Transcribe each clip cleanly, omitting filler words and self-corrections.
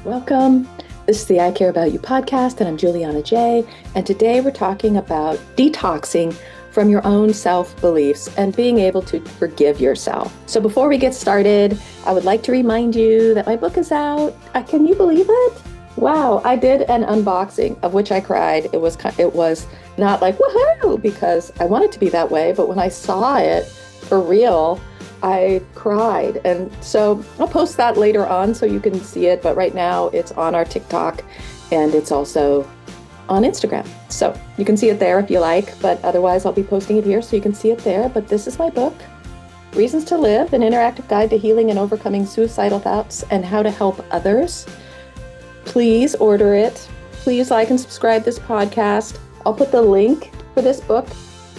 Welcome. This is the I Care About You podcast, and I'm Juliana J. And today we're talking about detoxing from your own self-beliefs and being able to forgive yourself. So before we get started, I would like to remind you that my book is out. Can you believe it? Wow, I did an unboxing of which I cried. It was not like woohoo because I want it to be that way, but when I saw it for real, I cried. And so I'll post that later on so you can see it. But right now it's on our TikTok and it's also on Instagram. So you can see it there if you like, but otherwise I'll be posting it here so you can see it there. But this is my book, Reasons to Live, an interactive guide to healing and overcoming suicidal thoughts and how to help others. Please order it. Please like and subscribe this podcast. I'll put the link for this book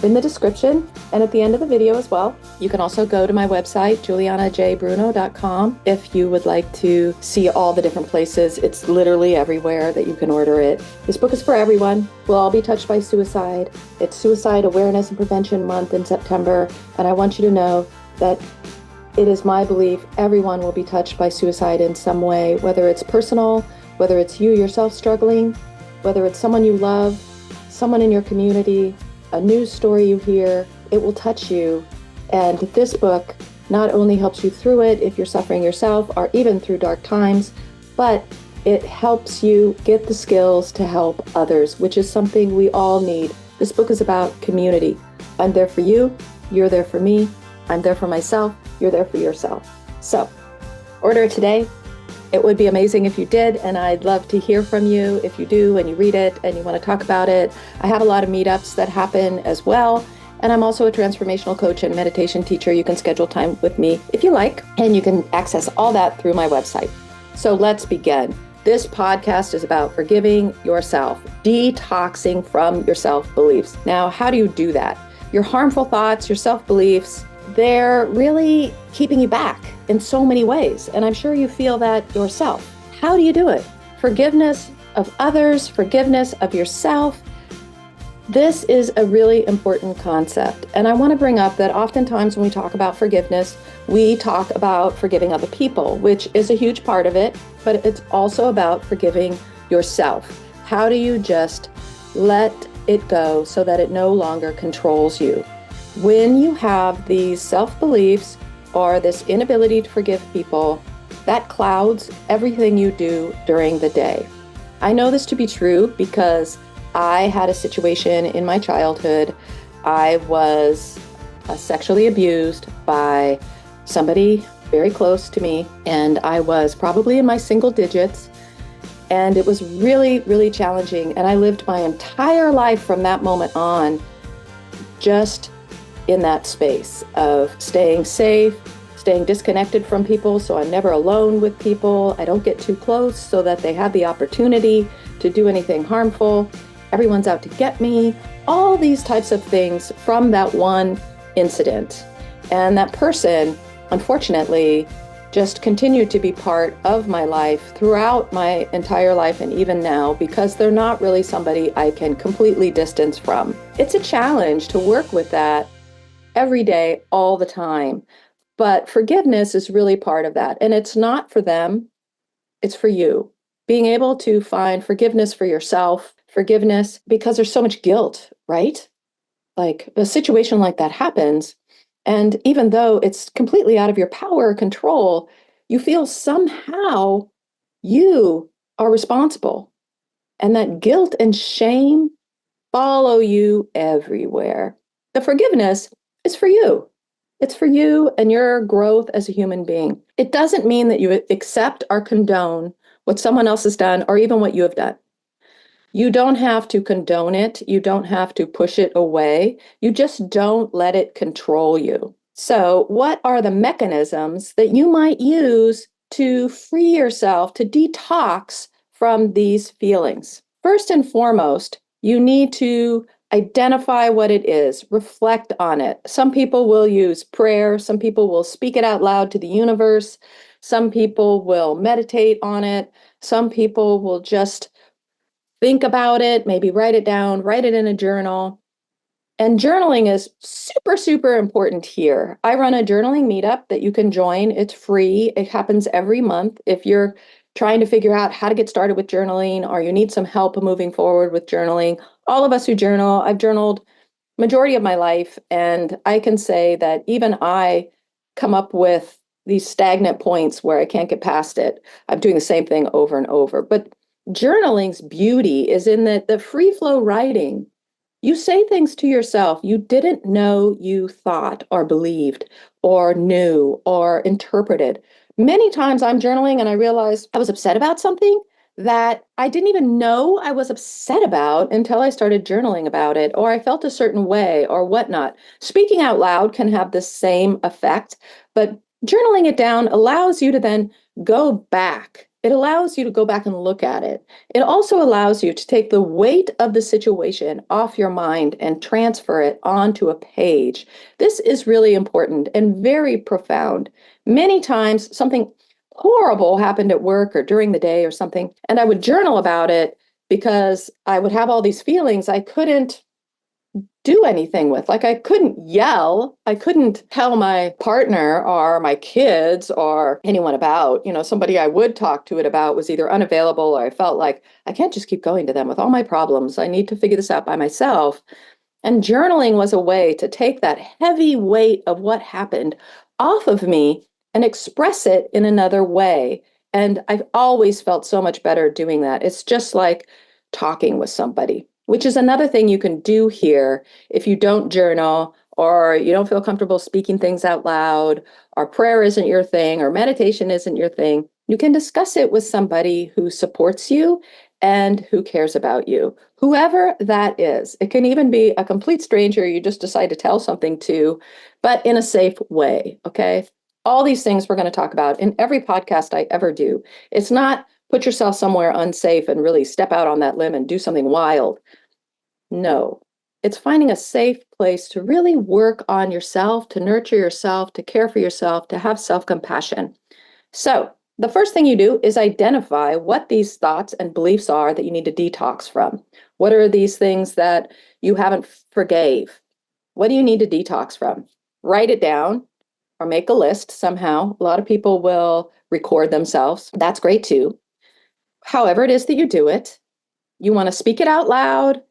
in the description and at the end of the video as well. You can also go to my website, julianajbruno.com, if you would like to see all the different places. It's literally everywhere that you can order it. This book is for everyone. We'll all be touched by suicide. It's Suicide Awareness and Prevention Month in September, and I want you to know that it is my belief everyone will be touched by suicide in some way, whether it's personal, whether it's you yourself struggling, whether it's someone you love, someone in your community, a news story you hear, it will touch you. And this book not only helps you through it if you're suffering yourself or even through dark times, but it helps you get the skills to help others, which is something we all need. This book is about community. I'm there for you, you're there for me, I'm there for myself, you're there for yourself. So order it today. It would be amazing if you did, and I'd love to hear from you if you do and you read it and you want to talk about it. I have a lot of meetups that happen as well, and I'm also a transformational coach and meditation teacher. You can schedule time with me if you like, and you can access all that through my website. So let's begin. This podcast is about forgiving yourself, detoxing from your self-beliefs. Now, how do you do that? Your harmful thoughts, your self-beliefs, they're really keeping you back in so many ways. And I'm sure you feel that yourself. How do you do it? Forgiveness of others, forgiveness of yourself. This is a really important concept. And I want to bring up that oftentimes when we talk about forgiveness, we talk about forgiving other people, which is a huge part of it, but it's also about forgiving yourself. How do you just let it go so that it no longer controls you? When you have these self-beliefs or this inability to forgive people, that clouds everything you do during the day. I know this to be true because I had a situation in my childhood. I was sexually abused by somebody very close to me, and I was probably in my single digits, and it was really, really challenging. And I lived my entire life from that moment on just in that space of staying safe, staying disconnected from people so I'm never alone with people. I don't get too close so that they have the opportunity to do anything harmful. Everyone's out to get me. All these types of things from that one incident. And that person, unfortunately, just continued to be part of my life throughout my entire life and even now, because they're not really somebody I can completely distance from. It's a challenge to work with that every day, all the time. But forgiveness is really part of that. And it's not for them, it's for you. Being able to find forgiveness for yourself, forgiveness because there's so much guilt, right? Like a situation like that happens. And even though it's completely out of your power or control, you feel somehow you are responsible. And that guilt and shame follow you everywhere. The forgiveness is for you. It's for you and your growth as a human being. It doesn't mean that you accept or condone what someone else has done or even what you have done. You don't have to condone it. You don't have to push it away. You just don't let it control you. So, what are the mechanisms that you might use to free yourself, to detox from these feelings? First and foremost, you need to identify what it is, reflect on it. Some people will use prayer, some people will speak it out loud to the universe, some people will meditate on it, some people will just think about it, maybe write it down, write it in a journal. And journaling is super, super important here. I run a journaling meetup that you can join. It's free. It happens every month. If you're trying to figure out how to get started with journaling, or you need some help moving forward with journaling, all of us who journal, I've journaled majority of my life, and I can say that even I come up with these stagnant points where I can't get past it. I'm doing the same thing over and over. But journaling's beauty is in the free flow writing. You say things to yourself you didn't know you thought or believed or knew or interpreted. Many times I'm journaling and I realize I was upset about something that I didn't even know I was upset about until I started journaling about it, or I felt a certain way, or whatnot. Speaking out loud can have the same effect, but journaling it down allows you to then go back. It allows you to go back and look at it. It also allows you to take the weight of the situation off your mind and transfer it onto a page. This is really important and very profound. Many times, something horrible happened at work or during the day or something, and I would journal about it because I would have all these feelings I couldn't do anything with. Like I couldn't yell, I couldn't tell my partner or my kids or anyone about, somebody I would talk to it about was either unavailable or I felt like I can't just keep going to them with all my problems. I need to figure this out by myself. And journaling was a way to take that heavy weight of what happened off of me and express it in another way. And I've always felt so much better doing that. It's just like talking with somebody, which is another thing you can do here if you don't journal or you don't feel comfortable speaking things out loud, or prayer isn't your thing, or meditation isn't your thing. You can discuss it with somebody who supports you and who cares about you, whoever that is. It can even be a complete stranger you just decide to tell something to, but in a safe way, okay? All these things we're going to talk about in every podcast I ever do. It's not put yourself somewhere unsafe and really step out on that limb and do something wild. No, it's finding a safe place to really work on yourself, to nurture yourself, to care for yourself, to have self-compassion. So, the first thing you do is identify what these thoughts and beliefs are that you need to detox from. What are these things that you haven't forgave? What do you need to detox from? Write it down or make a list somehow. A lot of people will record themselves. That's great too. However, it is that you do it, you want to speak it out loud.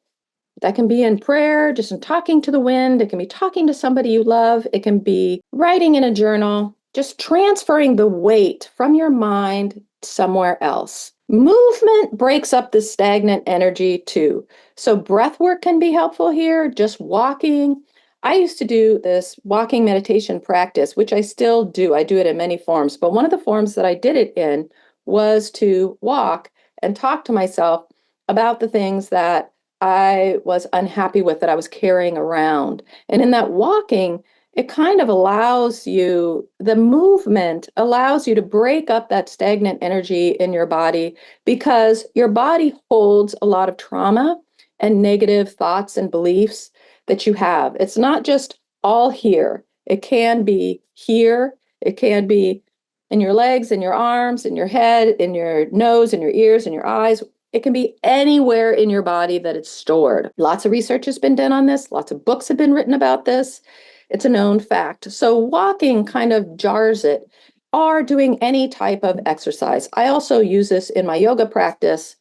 That can be in prayer, just in talking to the wind. It can be talking to somebody you love. It can be writing in a journal, just transferring the weight from your mind somewhere else. Movement breaks up the stagnant energy too. So breath work can be helpful here, just walking. I used to do this walking meditation practice, which I still do. I do it in many forms, but one of the forms that I did it in was to walk and talk to myself about the things that I was unhappy with, that I was carrying around. And in that walking, it kind of allows you, the movement allows you to break up that stagnant energy in your body, because your body holds a lot of trauma and negative thoughts and beliefs that you have. It's not just all here. It can be here. It can be in your legs, in your arms, in your head, in your nose, in your ears, in your eyes. It can be anywhere in your body that it's stored. Lots of research has been done on this. Lots of books have been written about this. It's a known fact. So walking kind of jars it, or doing any type of exercise. I also use this in my yoga practice.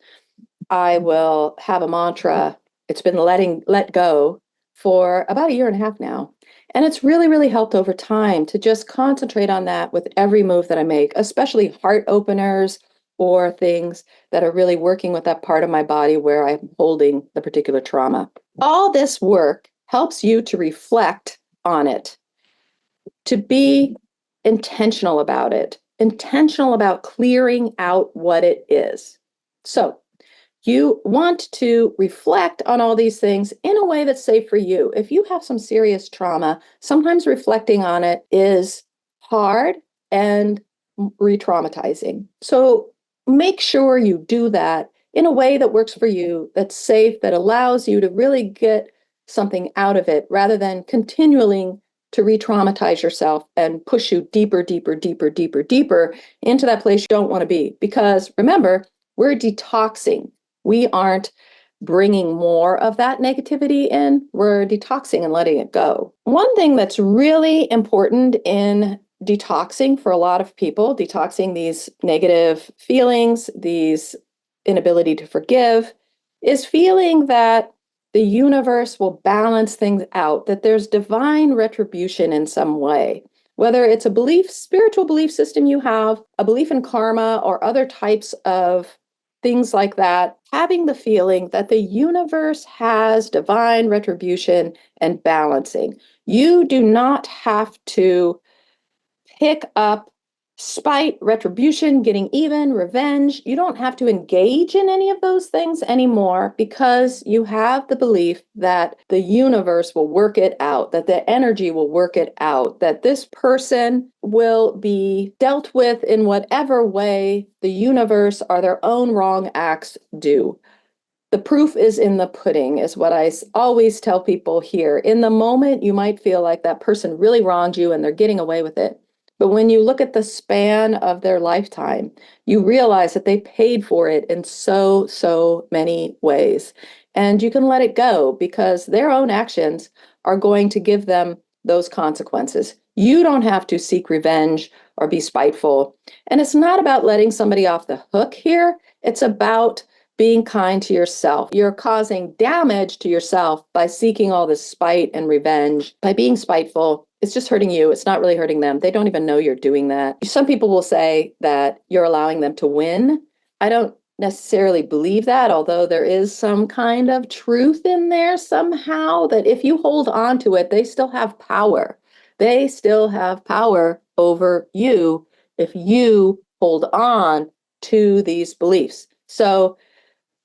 I will have a mantra. It's been let go for about a year and a half now. And it's really, really helped over time to just concentrate on that with every move that I make, especially heart openers or things that are really working with that part of my body where I'm holding the particular trauma. All this work helps you to reflect on it, to be intentional about it, intentional about clearing out what it is. So, you want to reflect on all these things in a way that's safe for you. If you have some serious trauma, sometimes reflecting on it is hard and re-traumatizing. So make sure you do that in a way that works for you, that's safe, that allows you to really get something out of it, rather than continually to re-traumatize yourself and push you deeper, deeper, deeper, deeper, deeper into that place you don't want to be. Because remember, we're detoxing. We aren't bringing more of that negativity in. We're detoxing and letting it go. One thing that's really important in detoxing for a lot of people, detoxing these negative feelings, these inability to forgive, is feeling that the universe will balance things out, that there's divine retribution in some way. Whether it's a belief, spiritual belief system you have, a belief in karma, or other types of things like that, having the feeling that the universe has divine retribution and balancing. You do not have to pick up spite, retribution, getting even, revenge. You don't have to engage in any of those things anymore because you have the belief that the universe will work it out, that the energy will work it out, that this person will be dealt with in whatever way the universe or their own wrong acts do. The proof is in the pudding, is what I always tell people here. In the moment, you might feel like that person really wronged you and they're getting away with it. But when you look at the span of their lifetime, you realize that they paid for it in so, so many ways. And you can let it go because their own actions are going to give them those consequences. You don't have to seek revenge or be spiteful. And it's not about letting somebody off the hook here. It's about being kind to yourself. You're causing damage to yourself by seeking all this spite and revenge, by being spiteful. It's just hurting you. It's not really hurting them. They don't even know you're doing that. Some people will say that you're allowing them to win. I don't necessarily believe that, although there is some kind of truth in there somehow that if you hold on to it, they still have power. They still have power over you if you hold on to these beliefs. So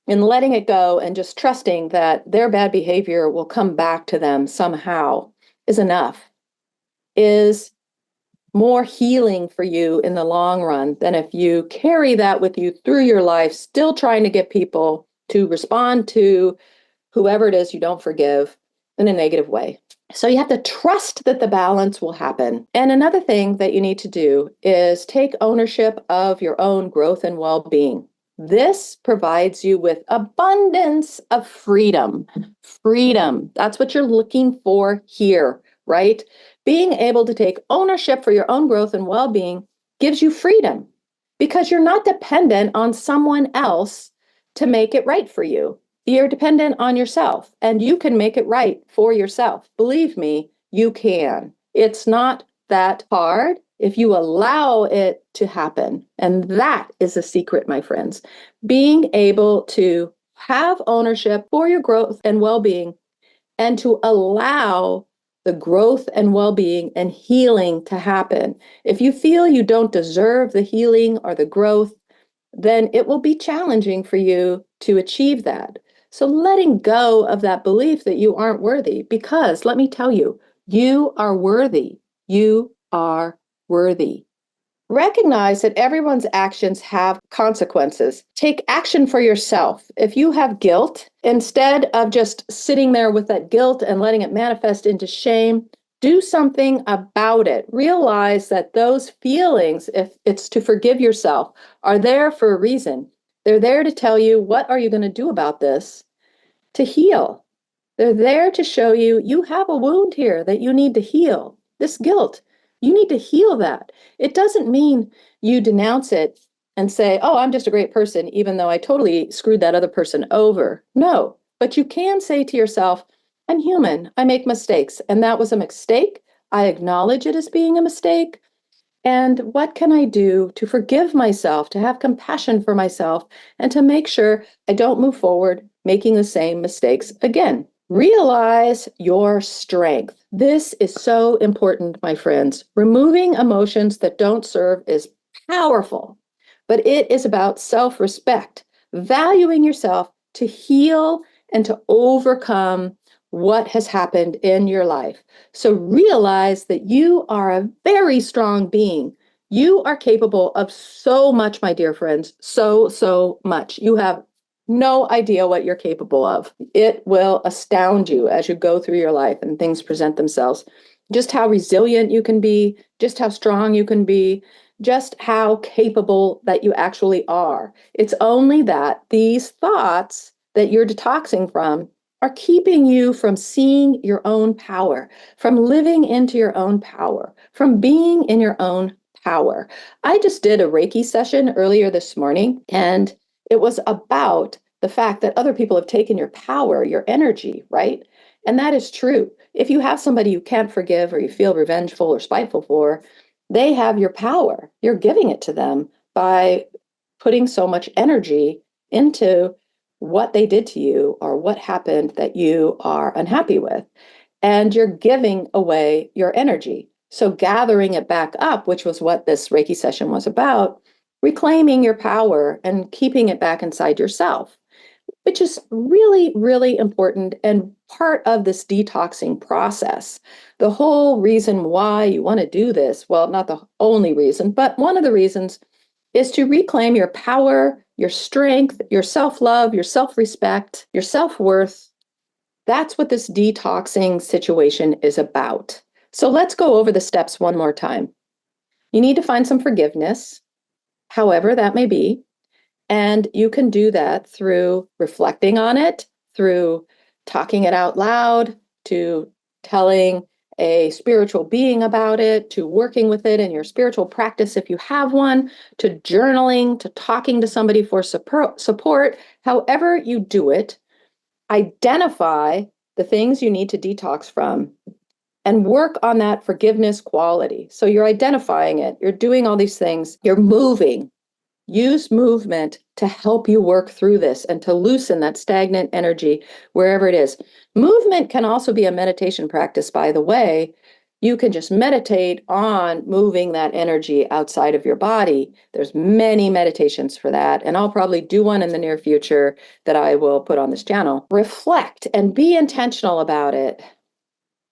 and letting it go and just trusting that their bad behavior will come back to them somehow is enough, is more healing for you in the long run than if you carry that with you through your life, still trying to get people to respond to whoever it is you don't forgive in a negative way. So you have to trust that the balance will happen. And another thing that you need to do is take ownership of your own growth and well-being. This provides you with abundance of freedom. Freedom. That's what you're looking for here, right? Being able to take ownership for your own growth and well-being gives you freedom because you're not dependent on someone else to make it right for you. You're dependent on yourself and you can make it right for yourself. Believe me, you can. It's not that hard if you allow it to happen. And that is a secret, my friends. Being able to have ownership for your growth and well-being and to allow the growth and well-being and healing to happen. If you feel you don't deserve the healing or the growth, then it will be challenging for you to achieve that. So letting go of that belief that you aren't worthy, because let me tell you, you are worthy. You are worthy. Recognize that everyone's actions have consequences. Take action for yourself. If you have guilt, instead of just sitting there with that guilt and letting it manifest into shame, do something about it. Realize that those feelings, if it's to forgive yourself, are there for a reason. They're there to tell you, what are you going to do about this to heal? They're there to show you you have a wound here that you need to heal. This guilt, you need to heal that. It doesn't mean you denounce it and say, oh, I'm just a great person, even though I totally screwed that other person over. No, but you can say to yourself, I'm human. I make mistakes. And that was a mistake. I acknowledge it as being a mistake. And what can I do to forgive myself, to have compassion for myself, and to make sure I don't move forward making the same mistakes again? Realize your strength. This is so important, my friends. Removing emotions that don't serve is powerful, but it is about self-respect, valuing yourself to heal and to overcome what has happened in your life. So realize that you are a very strong being. You are capable of so much, my dear friends, so, so much. You have no idea what you're capable of. It will astound you as you go through your life and things present themselves. Just how resilient you can be, just how strong you can be, just how capable that you actually are. It's only that these thoughts that you're detoxing from are keeping you from seeing your own power, from living into your own power, from being in your own power. I just did a Reiki session earlier this morning, and it was about the fact that other people have taken your power, your energy, right? And that is true. If you have somebody you can't forgive or you feel revengeful or spiteful for, they have your power. You're giving it to them by putting so much energy into what they did to you or what happened that you are unhappy with. And you're giving away your energy. So gathering it back up, which was what this Reiki session was about, reclaiming your power and keeping it back inside yourself, which is really, really important and part of this detoxing process. The whole reason why you want to do this, well, not the only reason, but one of the reasons is to reclaim your power, your strength, your self-love, your self-respect, your self-worth. That's what this detoxing situation is about. So let's go over the steps one more time. You need to find some forgiveness, however that may be. And you can do that through reflecting on it, through talking it out loud, to telling a spiritual being about it, to working with it in your spiritual practice if you have one, to journaling, to talking to somebody for support. However you do it, identify the things you need to detox from and work on that forgiveness quality. So you're identifying it, you're doing all these things, you're moving. Use movement to help you work through this and to loosen that stagnant energy wherever it is. Movement can also be a meditation practice, by the way. You can just meditate on moving that energy outside of your body. There's many meditations for that, and I'll probably do one in the near future that I will put on this channel. Reflect and be intentional about it.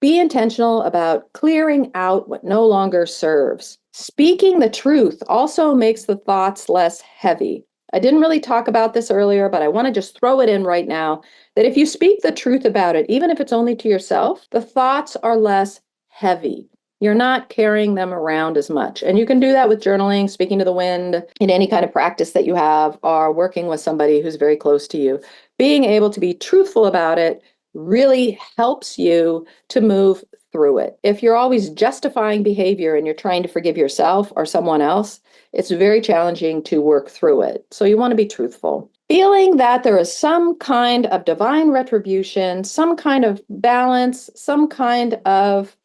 Be intentional about clearing out what no longer serves. Speaking the truth also makes the thoughts less heavy. I didn't really talk about this earlier, but I want to just throw it in right now that if you speak the truth about it, even if it's only to yourself, the thoughts are less heavy. You're not carrying them around as much. And you can do that with journaling, speaking to the wind, in any kind of practice that you have, or working with somebody who's very close to you. Being able to be truthful about it really helps you to move through it. If you're always justifying behavior and you're trying to forgive yourself or someone else, it's very challenging to work through it. So you want to be truthful. Feeling that there is some kind of divine retribution, some kind of balance, some kind of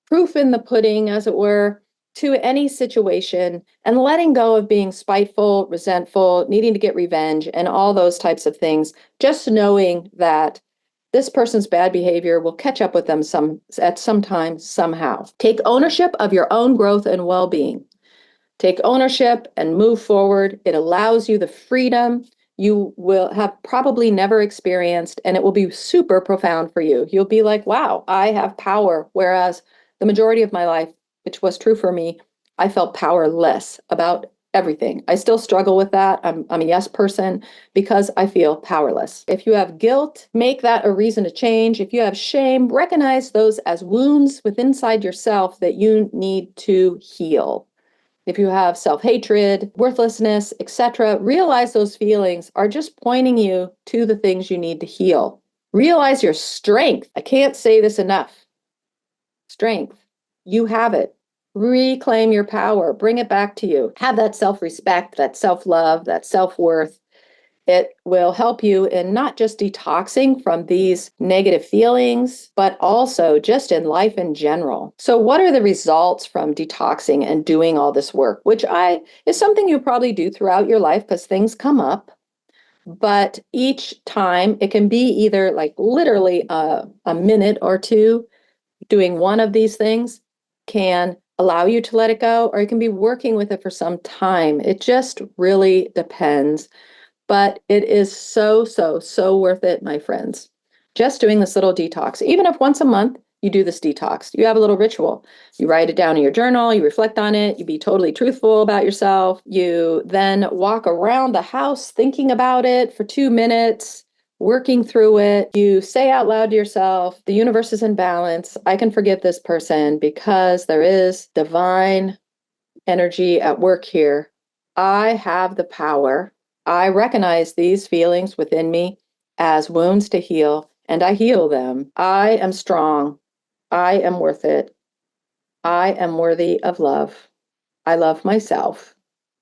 proof in the pudding, as it were, to any situation, and letting go of being spiteful, resentful, needing to get revenge, and all those types of things. Just knowing that this person's bad behavior will catch up with them at some time, somehow. Take ownership of your own growth and well-being. Take ownership and move forward. It allows you the freedom you will have probably never experienced, and it will be super profound for you. You'll be like, wow, I have power. Whereas the majority of my life, which was true for me, I felt powerless about everything. I still struggle with that. I'm a yes person because I feel powerless. If you have guilt, make that a reason to change. If you have shame, recognize those as wounds within inside yourself that you need to heal. If you have self-hatred, worthlessness, etc., realize those feelings are just pointing you to the things you need to heal. Realize your strength. I can't say this enough. Strength. You have it. Reclaim your power. Bring it back to you. Have that self-respect, that self-love, that self-worth. It will help you in not just detoxing from these negative feelings, but also just in life in general. So what are the results from detoxing and doing all this work, which is something you probably do throughout your life because things come up. But each time it can be either like literally a minute or two doing one of these things can allow you to let it go, or you can be working with it for some time. It just really depends. But it is so, so, so worth it, my friends. Just doing this little detox. Even if once a month you do this detox, you have a little ritual. You write it down in your journal, you reflect on it, you be totally truthful about yourself. You then walk around the house thinking about it for 2 minutes, working through it. You say out loud to yourself, the universe is in balance. I can forgive this person because there is divine energy at work here. I have the power. I recognize these feelings within me as wounds to heal, and I heal them. I am strong. I am worth it. I am worthy of love. I love myself.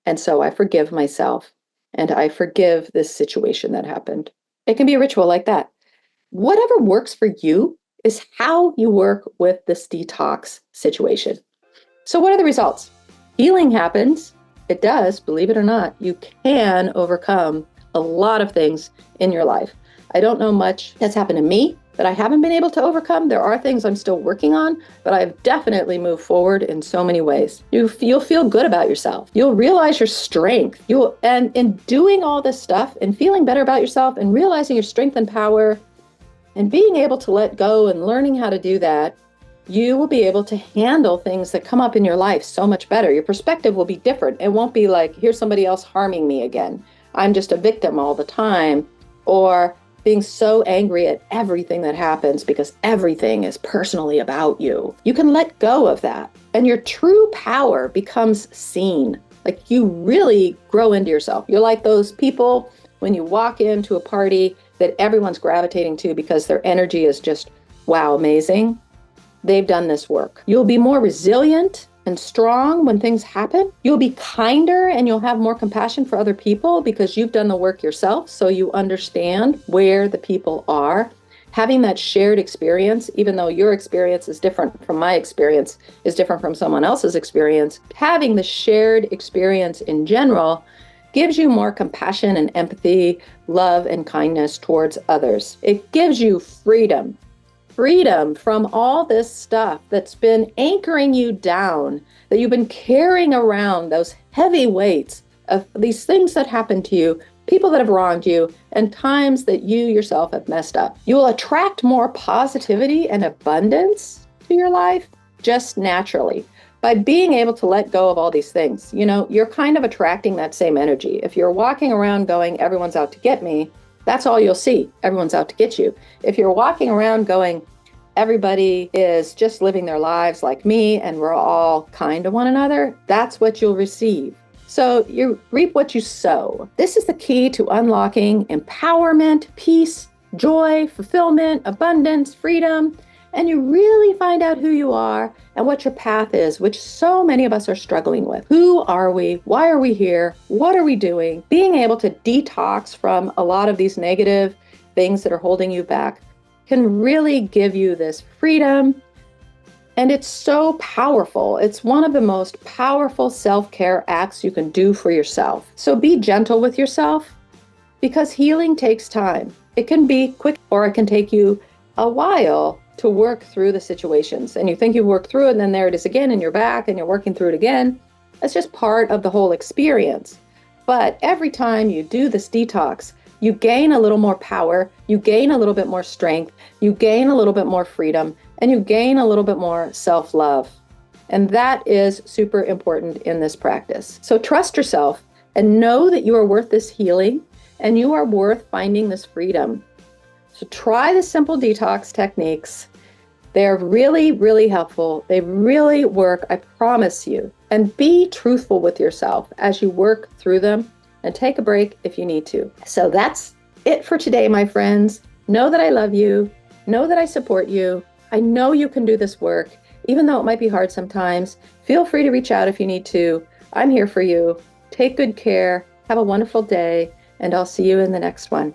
And so I forgive myself and I forgive this situation that happened. It can be a ritual like that. Whatever works for you is how you work with this detox situation. So, what are the results? Healing happens. It does, believe it or not. You can overcome a lot of things in your life. I don't know much that's happened to me that I haven't been able to overcome. There are things I'm still working on, but I've definitely moved forward in so many ways. You'll feel good about yourself. You'll realize your strength. And in doing all this stuff and feeling better about yourself and realizing your strength and power and being able to let go and learning how to do that, you will be able to handle things that come up in your life so much better. Your perspective will be different. It won't be like, here's somebody else harming me again. I'm just a victim all the time. Or being so angry at everything that happens because everything is personally about you. You can let go of that. And your true power becomes seen. Like you really grow into yourself. You're like those people when you walk into a party that everyone's gravitating to because their energy is just, wow, amazing. They've done this work. You'll be more resilient and strong when things happen. You'll be kinder and you'll have more compassion for other people because you've done the work yourself. So you understand where the people are. Having that shared experience, even though your experience is different from my experience, is different from someone else's experience, having the shared experience in general gives you more compassion and empathy, love and kindness towards others. It gives you freedom from all this stuff that's been anchoring you down, that you've been carrying around, those heavy weights of these things that happened to you, people that have wronged you, and times that you yourself have messed up. You will attract more positivity and abundance to your life just naturally by being able to let go of all these things. You know, you're kind of attracting that same energy. If you're walking around going, everyone's out to get me, that's all you'll see. Everyone's out to get you. If you're walking around going, everybody is just living their lives like me and we're all kind to one another, that's what you'll receive. So you reap what you sow. This is the key to unlocking empowerment, peace, joy, fulfillment, abundance, freedom, and you really find out who you are and what your path is, which so many of us are struggling with. Who are we? Why are we here? What are we doing? Being able to detox from a lot of these negative things that are holding you back can really give you this freedom. And it's so powerful. It's one of the most powerful self-care acts you can do for yourself. So be gentle with yourself because healing takes time. It can be quick or it can take you a while to work through the situations. And you think you've worked through it and then there it is again and you're back and you're working through it again. It's just part of the whole experience. But every time you do this detox, you gain a little more power, you gain a little bit more strength, you gain a little bit more freedom, and you gain a little bit more self-love. And that is super important in this practice. So trust yourself and know that you are worth this healing and you are worth finding this freedom. So try the simple detox techniques. They're really, really helpful. They really work, I promise you. And be truthful with yourself as you work through them and take a break if you need to. So that's it for today, my friends. Know that I love you. Know that I support you. I know you can do this work, even though it might be hard sometimes. Feel free to reach out if you need to. I'm here for you. Take good care. Have a wonderful day, and I'll see you in the next one.